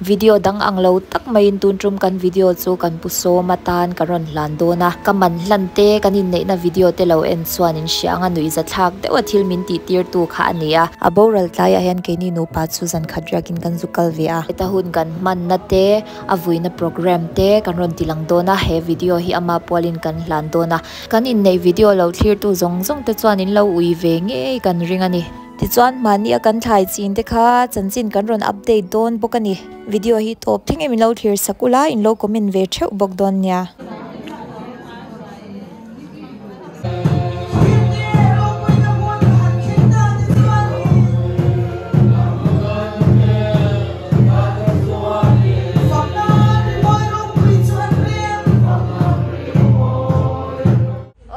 video dang ang lo tak mai tun trum kan video chu kan puso matan karon lando na kaman hlante kanin nei na video te lo en chuan in sianga nui za thak de wa thil min ti tir tu kha ania aboral tlai a hian keini nu pa chu zan khadrakin kan zukal via eta hun kan man na te avuina program te karon tilang dona he video hi ama polin kan lando na kan in nei video lo clear tu zong zong te chuan in lo ui ve nge kan ring ani ti chuan mani akan thai chin te kha chanchin kan ron update don bokani video hi top thing em lo thir sakula in lo comment ve theu bok don nya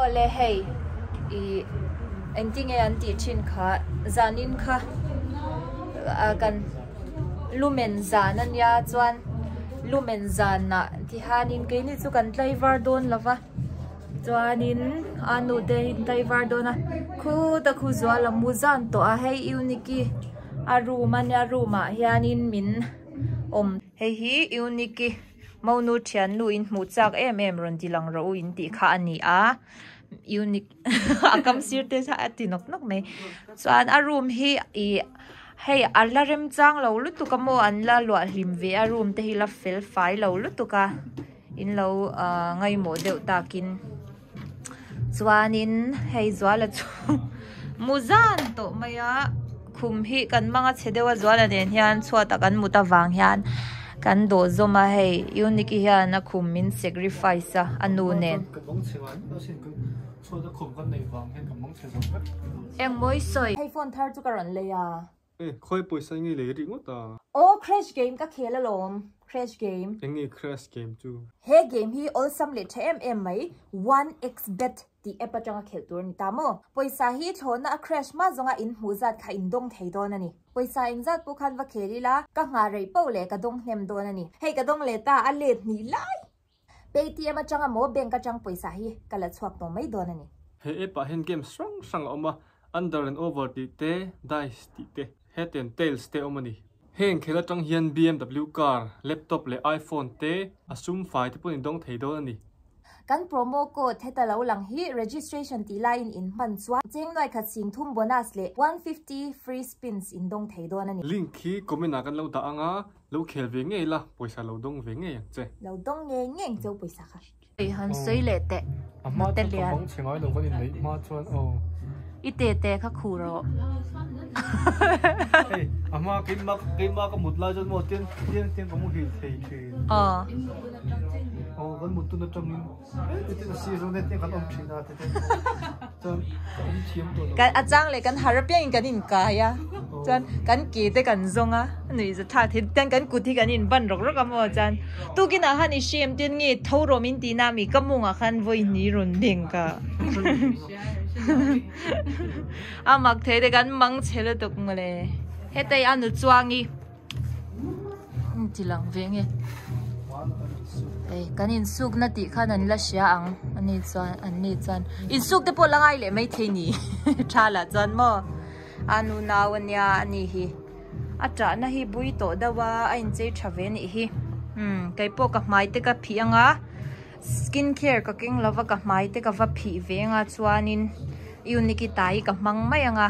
ole hey I ending e anti chin kha zanin kha akan lumen zanan ya chuan lumen zan na ti hanin ke ni chu kan driver don lova chuanin anu de driver dona khu ta khu zwala muzan to a hei uniki aruma nya ruma hianin min hei hi uniki maunu thian lu in mu chak em ron dilang ro in ti kha ani a unique akam sirte sa atinok nok nei chuan a room hi hey alarm chang lo lutu ka mo an la lwa hlim ve a room te hi la fel fai lo lutu ka in lo ngai mo deuh takin chuanin hei zwala chu muzan to maya khum hi kan manga chedewa zwala nen hian chuata kan muta wang hian kan do zoma hei unique hian na khum min sacrifice a anu nen em mới soi hay phone thar chu karon le ya khoi poisa ngi le ri ngota crash game ka khela lom crash game engi crash game chu he game hi all sam le em mai 1xbet ti app atanga khel tur ni tamo poisa hi thona crash ma zonga in huzat kha indong thei don ani poisa inzat pu khan wa khelila ka nga rei po le ka dong hnem don ani hei ka dong le ta a le ni lai Paytm atanga mo bank atang poisa hi kala chuak no mai don ani he epa hen game sang oma under and over ti te dice ti te head and tails te omani heng khela tang hian BMW car laptop le iPhone te asum fai te pun dong thei do ani kan promo code theta lo lang hi registration ti line in man chwa cheng noi kha sing thum bonus le 150 free spins in dong thei don ani link hi comment kan lo da anga lo khel ve nge la poisa lo dong ve nge yang che lo dong nge ngeng cheu poisa kha ei han sei le te amma te lian bong chengoi lo kan in nei ma chuan ite te kha khuro hey amma keima ka mutla jon mo ten ko mu hi thei kan mutu na tangin ite na si ronet ne kan thina te chon thiam to kan achang le kan harapiang kan in ka ya chan kan ki te kan zonga nui za tha the tan kan kuthi kan in ban rok amo chan tu kina han I shem tin ngi thoro min ti na mi kamunga khan voi ni ron ding ka amak the de kan mang chele tok ngale hetai anu chuangi tilang venge kan in suk na ti khan an la sia ang ani chan in suk te po langai le mai theini thala chan mo anu nawanya ani hi atra na hi bui to dawa ain che thaven hi kai po ka mai te ka phi anga skin care ka king lova ka mai te ka va phi venga chuanin unique tai ka mang mai anga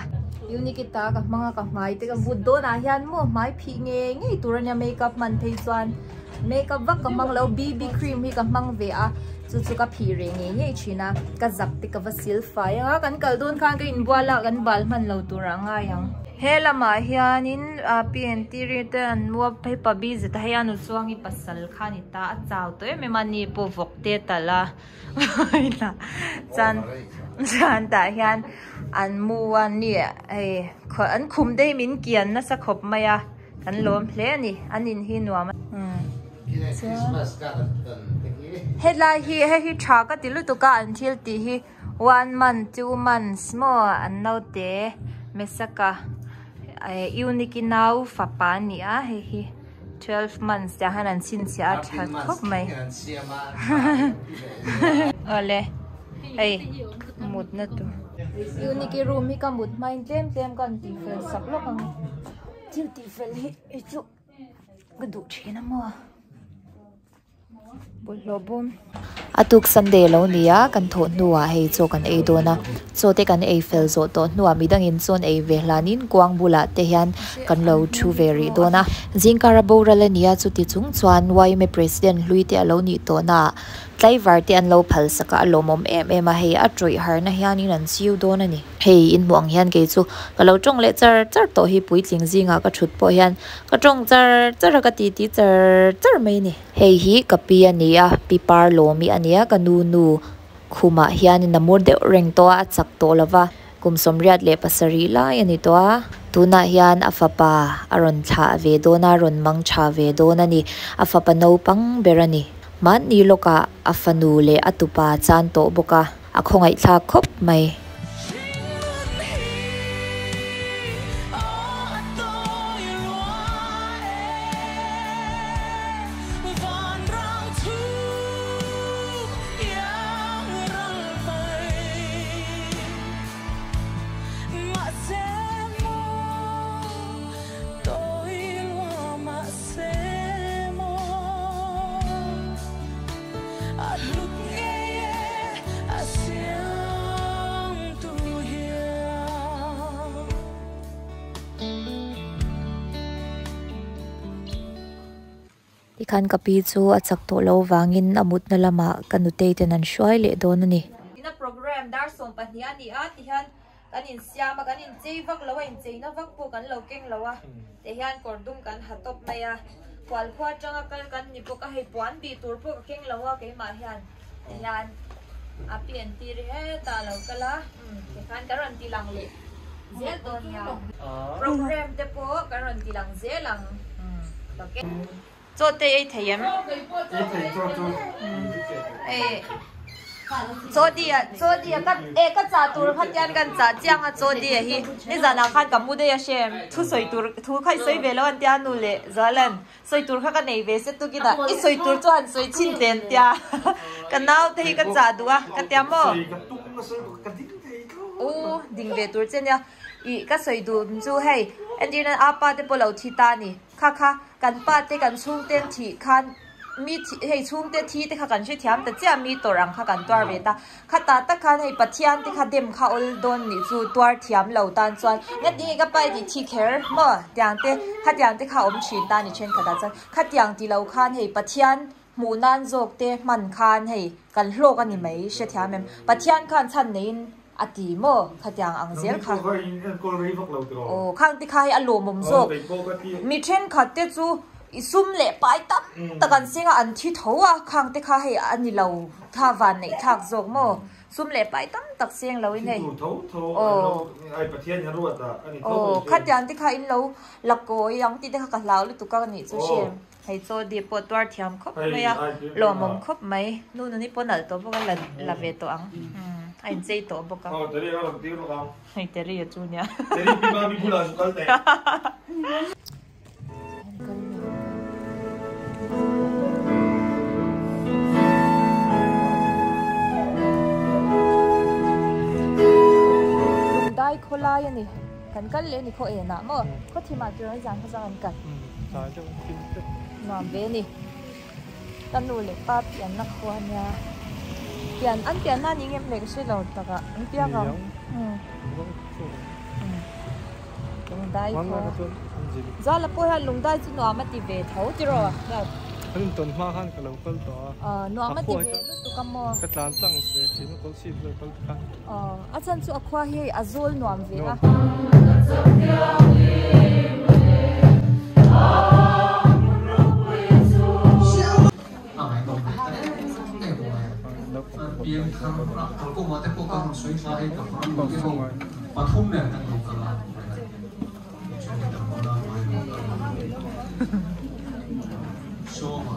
unique ta ka manga ka mai te ka buddo na hian mo mai phi nge turanya makeup man thei chuan makeup va ka mang lo BB cream hi ka mang ve a chu ka phi re nge china ka zap te ka va sil fai anga kan kal don khan ka in bwala kan bal man lo turanga yang hela ma hianin PNT return mo phai pa bi zeta hianu chuangi pasal khani ta a chaw to me mani po vok te tala ina chan ta hian an muwan ni an khum dei min kian na sa khop maya kan lom hle ni anin hi nuam headline hi tha ka tilu to ka an thil ti hi 1 month 2 months mo an no te mesaka unique now fapani a hi 12 months ja hanan sin sia tha khop mai ole ei mut na tu unique room hi ka mut mai tem kan ti fel sak lo kan ti fel hi chu cái đủ chuyện mua bột lô bún atuk Sunday lo nia kan tho nuwa hei cho kan ei dona cho te kan ei fel zo to nuwa midang in chon ei ve hlanin kwang bula te hian kan lo thu veri dona jingkara borala nia chu ti chung chuan YMA president hlui te alo ni to na tlaivar te an lo phal saka alomom em a hei a troi har na hianin an chiu dona ni hei in muang hian ke chu kalo tong le char to hi puitling zinga ka thut po hian ka tong char ka ti char mai ni hei hi kapi ania pipar lomi ania kanunu khuma hian namur de reng to a chak to lova kumsom riat le pasari la yani to tuna hian afapa aron tha ve dona ron mang tha ve dona ni afapa no pang berani man ni loka afanu le atupa chan to boka akhongai thla khop mai kan kapi chu achak to lo wangin amut na lama kanute tenan shwai le don ni ina program dar som pahnia ni a ti han kan in siama kan in chevak lo in cheina vak po kan lo keng lowa te hian kordum kan hatop maya kwal khwa tanga kal kan ni po ka hei puan bi tur po keng lowa ke ma hian te hian a pian ti re ta lo kala te kan karon ti lang le zel don ya program te po karon ti lang zelang okay cho tê ấy thấy em, cho đi các gia tu phát triển các gia giang à cho đi hi, bây giờ nào khăn cầm mua đây xem, thu sợi tu thu khai sợi về lâu anh tia nu lệ, giờ lên sợi tu khác cái này về sẽ tu kia đã, ít sợi tu cho anh sợi chín tiền tia, cái nào thấy các gia tu à, cái tia mò, ô đình về tu trên nha, các sợi tu chú hay, anh đi nên apa thì bỏ lẩu thịt ta nè, khaกันป้าเตกันชุ่มเต็มที่คันมีให้ชุ่มเต็มที่แต่ขันช่วยเทียมแต่เจ้ามีตัวรังขันตัวเวตาขัดตาตะคันให้ปัจจัยที่ขัดเดมข้าอุลดอนนี่จู่ตัวเทียมเหล่าตานส่วนงั้นนี่ก็ไปที่ทีเคร์มั่วอย่างเตขัดอย่างที่ข้าอมชินตานี่เช่นขัดตาจันขัดอย่างที่เราคันให้ปัจจัยหมู่นันโจกเตมันคันให้กันโลกันนี่ไหมเชื่อเทียมปัจจัยคันชันนี้อดีโมขัดอย่างอังเซลค่ะโอ้ข้างที่ข้าให้อารมณ์มุมโจกมีเช่นขัดเตจูซุ่มเละไปตับตะกันเสียงอันที่เท้าข้างที่ข้าให้อันนี้เราท่าวันในทักโจกโมซุ่มเละไปตับตักเสียงเราเนี่ยโอ้โอ้ขัดอย่างที่ข้าอินเราหลักโกยังที่ได้ข้ากันเราหรือตุกกันนี่จูเชียให้โจดีปวดตัวเทียมครบไหมอะหล่อมุมครบไหมนู่นนี่ปนอะไรตัวพวกนั้นละเวตัวอังไอ้เจ้ตัวพวกเขาไอ้เตรียจูเนี่ยได้โคลาอย่างนี้กันเลยนี่เขาเองนะมั้งเขาที่มาจุดนั้นจังเขาจะกันนอนเวนี่กันดูเลยป้าเปลี่ยนนักขวานเนี่ยเปลี่ยนอันเปลี่ยนหน้านี้เงี้ยเล็กใช่เราแต่ก็อันเปลี่ยนเราลุงได้เขาจ้าละพวกเราลุงได้จุดนอนมาตีเวทเขาจีรอแบบอันต้นมาขันกับเราคนต่อนอนมาตีเวลุตุกมอกระตานตั้งเวทีนคนสิบเลยคนกันอาจารย์สุอควาเฮอาซูลนอนเวนะ边看啊，เขาก็มาแต่พวกเขาสวยๆให้กับเราที่เขามาทุ่มเนี่ยตั้งลงกันแล้วช่วยกันมาแล้วโชว์มา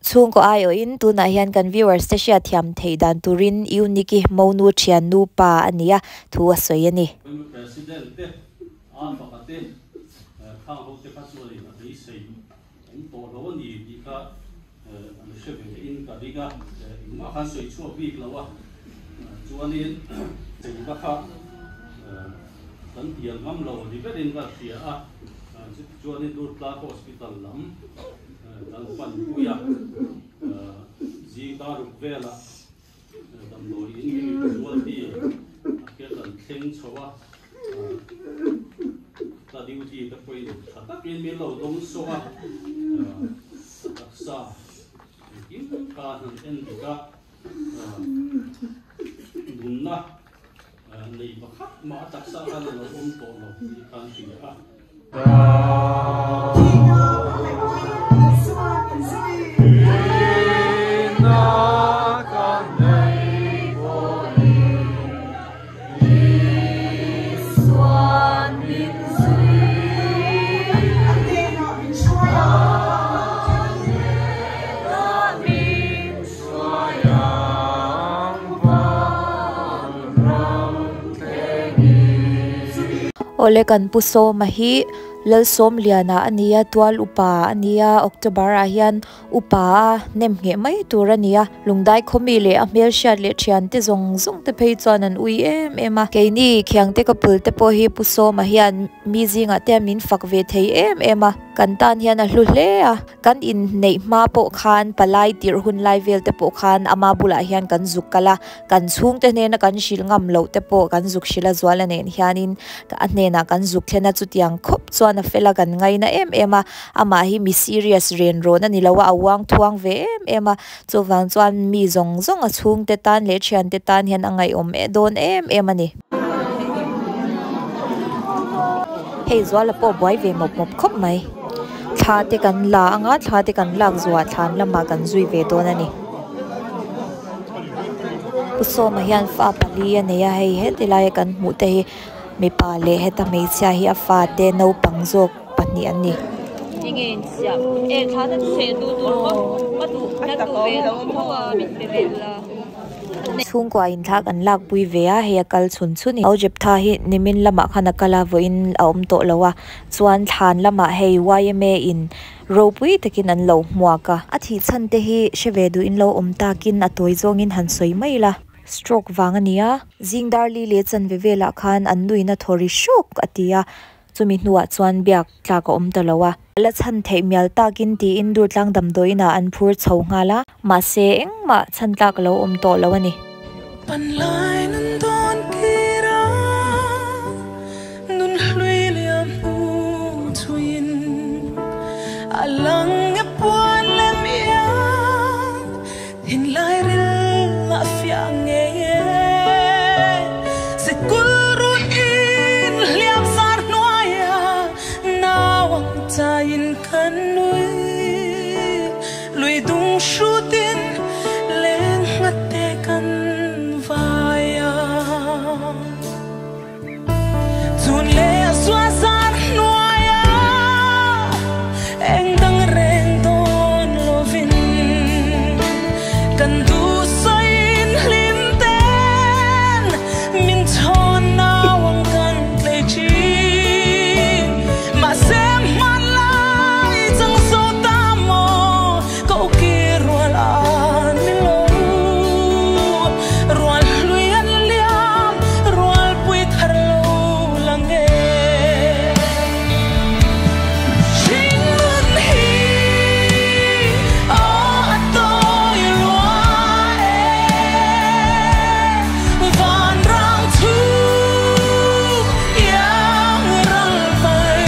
chung ko ayo in tu na hian kan viewers te sia thiam thei dan turin uniki monu thian nu pa ania thu asoi ani president te an fakate khang ho te khachu le na dei sei en to lo ni bi ka anh sẽ về in cả đi cả mà khăn soi chua bị lâu à cho nên thì các khác tận tiền ngắm lâu thì cái đến cả phía à cho nên đôi ta hospital lắm tận phần cuối à gì ta được về là tầm đối in cho đi cái tận thiên số à ta điều gì các quay tất nhiên miền lâu đông số à tất sa những cái hàng em thì các đúng na này mà khác mà tất sa là nó ôm tổ nó đi can gì à ole kan puso mahi lal som liana ania twal upa ania October a hian upa nem nge mai turania lungdai khomi le amel shat le thian te zong zong te phei chuan an ui ema keini khyang te kapul te po hi puso ma hian mi zinga te min fak ve thei ema kan tan hian a hlu hle a kan in nei ma po khan palai tir hun lai vel te po khan ama bula hian kan zuk kala kan chung te ne na kan shil ngam lo te po kan zuk shila zwala nen hianin ka ane na kan zuk thena chutiang khop chuan a fela kan ngai na ema ama hi mi serious ren ro na ni lawa awang thuang ve ema chowang chuan mi zong zong a chung te tan le thian te tan hian angai om e don ema ni hei zwala po boy ve mop mop khop mai tha te kan la anga tha te kan lak zuwa than lama kan zui ve don ani puso ma hian fa pali ania hei he te lai kan mu te hi mi pa le heta me sia hi afa te no pangjok pani ani ingen siam e tha na se du ma du na du ve lo mo min ve la chung kwa in thak an lak pui ve a he kal chun chuni au jep tha hi nimin lama khana kala vo in aum to lawa chuan than lama hei yme in ro pui takin an lo muaka athi chan te hi shevedu in lo omta kin atoi zong in han soi mai la stroke wangania zingdarli le chan vevela khan an nuina thori shok atia chumi nuwa chuan biak tla ka om talawa la chan thei mial takin ti indur tlang dam doina an phur chho ngala ma se engma chan tlak lo om to lawani pan lai nun don kira nun hlui liam hu chuin alang e puan lem ya hin lai ril ma fiang e se kulrun in liam sar noya nawang chain kan nui lui dung shutin leng ngate kan vaya chun le swa sar noya eng dang reng don lovin kan du soin lim ten min chon nawang kan play chi ma se man lai chang so ta mo ko ki rual an mi lo rual lui an liam rual pui thar lo lang e ching run hi o atoi rual van rang thu yang rang vai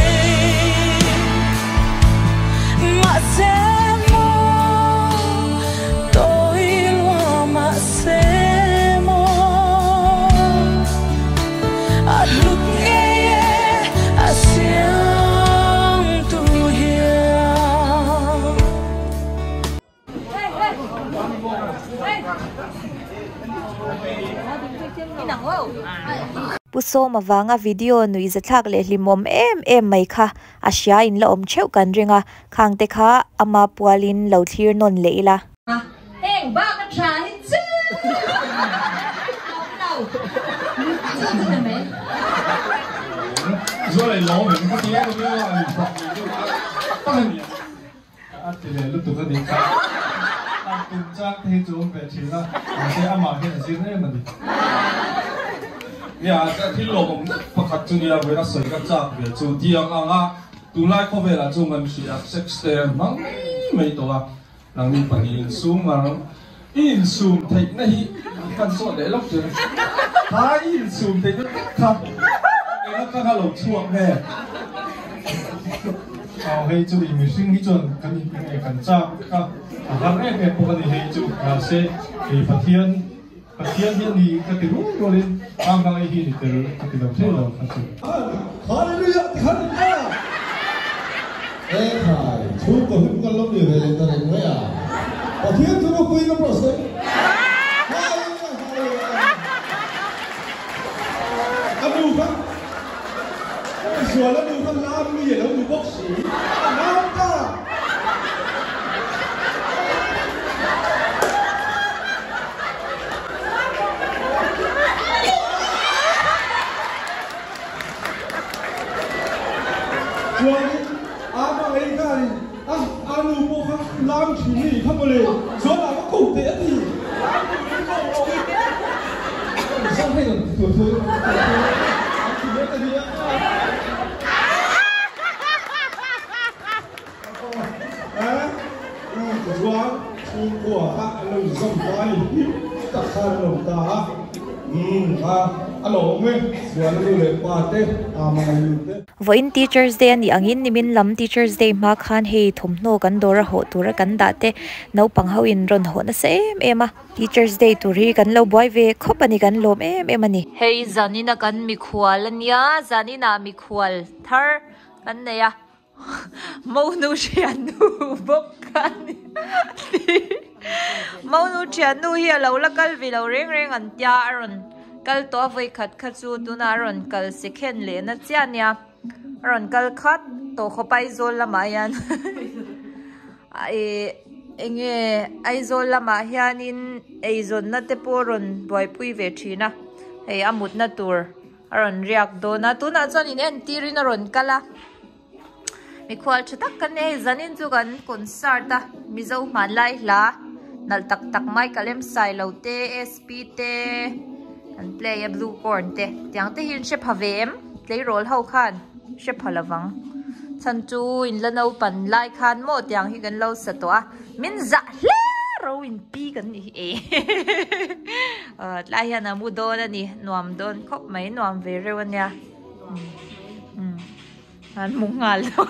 ma se mo tôi lo ma se mo a lúc nghe a siang tu hiang puso mawanga video nui zathak le hlimom em mai kha asia in la om cheu kan ringa khang te kha ama pualin lo thlir non leila heng ba ka tha hi chu rồi lại lỗ mình có tiếng không biết là mình phật gì chứ tao mình à thì là lúc tụi cái điện thoại anh cùng chắc thì chúng về chỉ là sẽ ăn mặc cái gì đấy mà đi nhà thì lộ bóng phát khát chung nhà với các sợi các chắc về chú tiếng ang á tu lại có về là chung mình chỉ là sex ten mang mấy tổ à làm đi bằng in zoom mà in zoom thấy này căn số để lóc chưa thái in zoom thấy nó khắp cái nó các lồng chuột nè hay chú ý mình sinh hi chuẩn cái này cần chắc các hàng này cái bộ cái hay chú là sẽ cái phát hiện hiện đi cái tiếng rồi lên ang đang hi đi từ cái đầu thế đầu phát chú Hallelujah Hallelujah ê thầy chú có hứng con lông điều về lên ta này à và thiên chú nó quy nó bỏ sấy anh đủ không sửa nó đủ không làm gì nó đủ bốc sĩ làm ta Chuan ama ấy cái anu bộ khăn làm chủ gì khôngเลยsố nào có cục thế thì sao hay là tuổi thơ chỉ biết cái gì Chuan chung của các lâu dòng vai tất cả lâu ta Với Teachers Day ani angin nimin lam Teachers Day ma khan he thumno kan dora ho tura kan da te no pangho in ron ho na sem ema Teachers Day turi kan lo boy ve khopani kan lom em ani hey zanina kan mi khwal ania zanina mi khwal thar kan ne ya mau nu chianu bok kan mau nu chianu hi lo la kal vi lo reng reng an tia ron kal to voi khat khat chu tuna ron kal second le na chiania ron kal khat to khopai zol lama yan ai enge ai zol lama hianin ei zon na te poron boy pui ve thina ei amut na tur ron riak do na tuna chanin en tirin ron kala mi khwal chutak kan nei zanin chu kan concert ta mi zo man lai la nal tak tak mai kalem sai lo te sp te and play a blue corn te tiang te hin shep havem play roll ho khan shep halavang chan chu in lano pan lai khan mo tiang hi kan lo satwa min za le ro in pi kan ni e lai han amu do na ni nuam don khop mai nuam ve rewanya an mung ngal do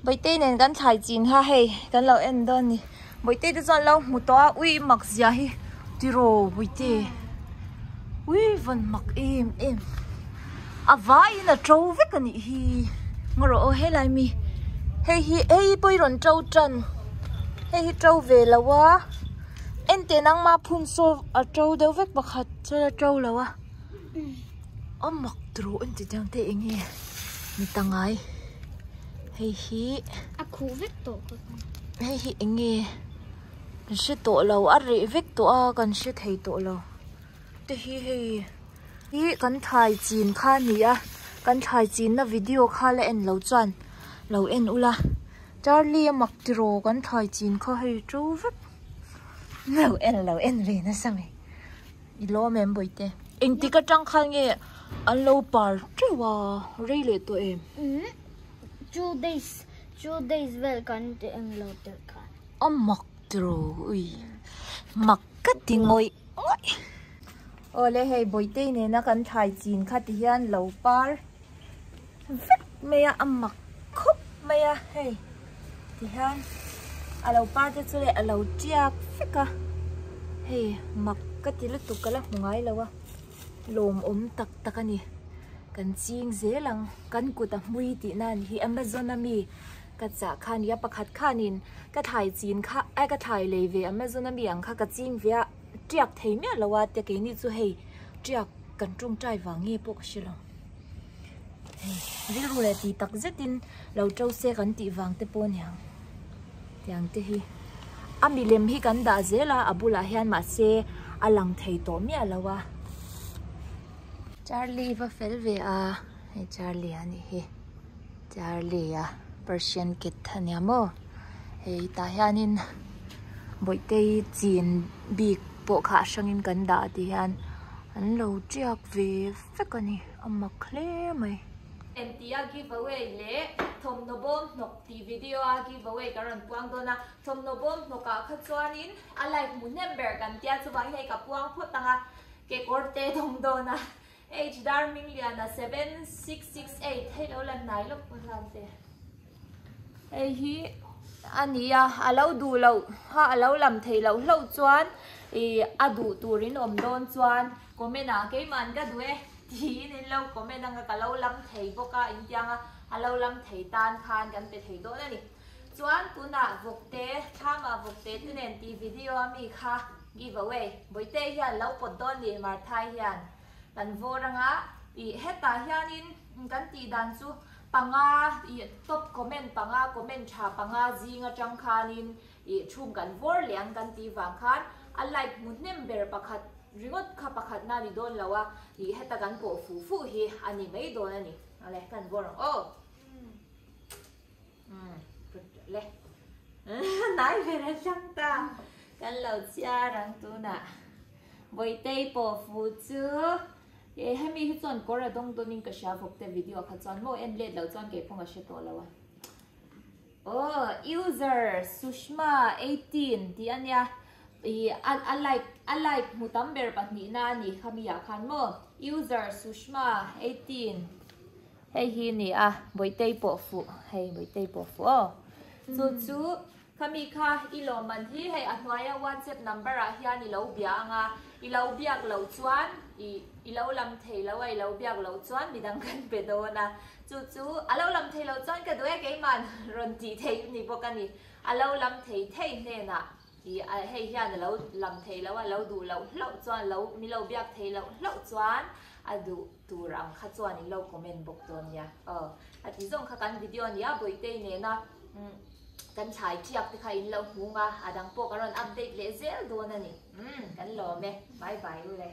bai te nen kan thai chin ha hei kan lo en don ni bai te de zon lo mu to ui mak zia hi tiro buite ui van mak em avai na trâu vek ani hi ngoro o helai mi hei hi ei poi ron trâu tran hei hi trâu ve lawa ente nang ma phun so a trâu deu vek pakhat chela trâu lawa mak tro ente jang te enge mi tangai hei hi a khu vek to hei hi enge sẽ tổ lâu ăn rỉ vết tổ cần sẽ thấy tổ lâu thế hi cầnถ่ายจีนข้านี่อ่ะcầnถ่ายจีนนะวิดีโอข้าเล่นlâu chọn lâu en ula Charlie mặc tiro cầnถ่ายจีนข้าให้จูvết lâu en rỉ na sao mày lo mềm bồi tê anh tí cái trăng khăn nghe ăn lâu par chứ wa rỉ lệ tụi em 2 days vel kan te ang lâu ter kan mặc rồi mặc cái tiếng ngồi ôi lẽ hay bồi tê này nó cầnถ่ายจีนkhát hiền lâu par vết mày mặc khúc mày hay thì hiền lâu par cho lẽ lâu chiak vết cả hay mặc cái tiếng lúc tụt cái là ngay lâu lồm tắc tắc anh cần chiên dễ lăng cần cụt mui tị nan hi Amazon ami cái giá khan ya pakhat khanin cái thai chin kha ai cái thai lei ve Amazon ami ang kha cái ching ve triak thei me lawa te ke ni chu hei triak kan trung trai wang nge pok shilong ri ru le ti tak zetin lo trâu se kan ti wang te pon yang tiang te hi ami lem hi kan da zela abula hian ma se alang thei to mi alawa Charlie va fel ve a hey Charlie ani hi Charlie Persian kit thanya mo hey ta hianin boi tei chin bik po kha sangin kan da ti han an lo chiak ve fekani amma khle mai MT a giveaway le thom no bom nok ti video a giveaway karon puang dona thom no bom noka kha chuanin a like mun number kan tia chuwa hei ka puang photanga ke korte thom dona H Darming Liana 7668 hello lan nai lok pulamte ei hi ania alo du lo ha alo lam thei lo lo chuan e adu turin om don chuan komena ke man ka due ti nin lo komena ka lo lam thei boka intianga alo lam thei tan khan kan pe thei do na ni chuan tuna vokte thama vokte tinen ti video mi kha giveaway boite hian lo pot don ni mar thai hian dan voranga I heta hianin kan ti dan chu panga I top comment panga comment tha panga zinga changkhanin I thum kan vor liang kan ti wang khan a like munnem ber pakhat ringot kha pakhat na ni don lawa I heta kan po fu hi ani mai don ani ale kan vor oh le nai vera changta kan lo chia rang tu na voi tei po fu chu e hemi hi chon kora dong donin ka sha vokte video kha chon mo en le lo chon ke phonga she to lawa oh user sushma 18 ti anya I like mutamber patni na ni khamiya khan mo user sushma 18 hey hi ni boitei po fu hey boitei po fu chu khami kha ilo man hi hey atwaya WhatsApp number a hian ilo bia anga ilo biak lo chuan ilo lam thei lo ai lo biak lo chuan midang kan pe do na chu alo lam thei lo chuan ka doe ke man ron ti thei ni bokani alo lam thei ne na hey hian lo lam thei lo lo du lo chuan lo mi lo biak thei lo chuan adu turang kha chuan ilo comment bok ton ya ati zong kha kan video ni a boite ne na kan chai chiak ti kha in lo hunga adang po karon update le zel do na ni kan lo me bye bye le